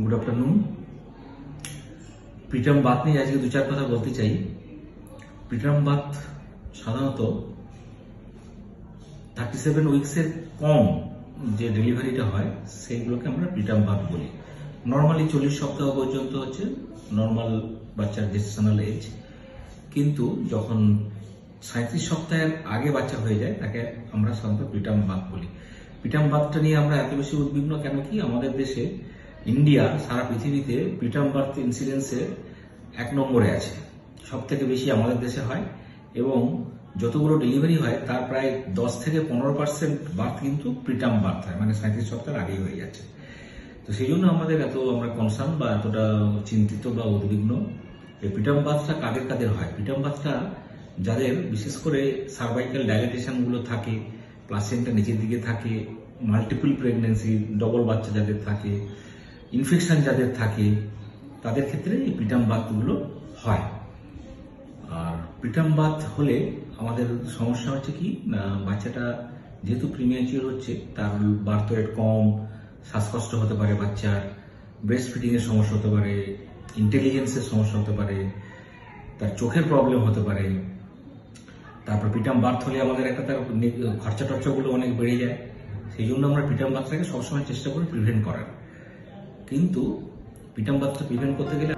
Good afternoon. Preterm bath নিয়ে আজকে দু চার কথা বলতে চাই। প্রিটার্ম বাথ সাধারণত 37 উইক্সের কম যে ডেলিভারিটা হয় সেইগুলোকে আমরা প্রিটার্ম বাথ বলি। নর্মালি 40 সপ্তাহ পর্যন্ত হচ্ছে নর্মাল বাচ্চার জেস্টেশনাল এজ, কিন্তু যখন 37 সপ্তাহের আগে বাচ্চা হয়ে যায় তাকে আমরা সাধারণত প্রিটার্ম বাথ বলি। প্রিটার্ম বাথটা নিয়ে আমরা এত বেশি উদ্বিগ্ন কেন কি, আমাদের দেশে ইন্ডিয়া সারা পৃথিবীতে প্রিটার্ম বার্থ ইন্সিডেন্সে 1 নম্বরে আছে। সব থেকে বেশি আমাদের দেশে হয় এবং যতগুলো ডেলিভারি হয় তার প্রায় 10 থেকে 15% বার্থ কিন্তু প্রিটার্ম বার্থ হয়, মানে 37 সপ্তাহের আগেই হয়ে যাচ্ছে। তো সেই জন্য আমাদের আমরা কনসার্ন বা এতটা চিন্তিত বা উদ্বিগ্ন। এই প্রিটার্ম বার্থটা কাদের হয়? প্রিটার্ম বার্থটা যাদের বিশেষ করে সার্ভাইকাল ডাইলেটেশনগুলো থাকে, প্লাসেন্টা নিচের দিকে থাকে, মাল্টিপল প্রেগনেন্সি, ডবল বাচ্চা যাদের থাকে, ইনফেকশন যাদের থাকে, তাদের ক্ষেত্রে এই প্রিটার্ম বাথগুলো হয়। আর প্রিটার্ম বাথ হলে আমাদের সমস্যা হচ্ছে কি, বাচ্চাটা যেহেতু প্রিম্যাচিওর হচ্ছে, তার বার্থ রেট কম, শ্বাসকষ্ট হতে পারে বাচ্চার, ব্রেস্ট ফিডিং এর সমস্যা হতে পারে, ইন্টেলিজেন্সের সমস্যা হতে পারে, তার চোখের প্রবলেম হতে পারে। তারপর প্রিটার্ম বার্থ হলে আমাদের তার খরচা টর্চাগুলো অনেক বেড়ে যায়। সেই জন্য আমরা প্রিটার্ম বার্থটাকে সবসময় চেষ্টা করি প্রিভেন্ট করার। কিন্তু প্রিটার্ম বার্থটা প্রিভেন্ট করতে গেলে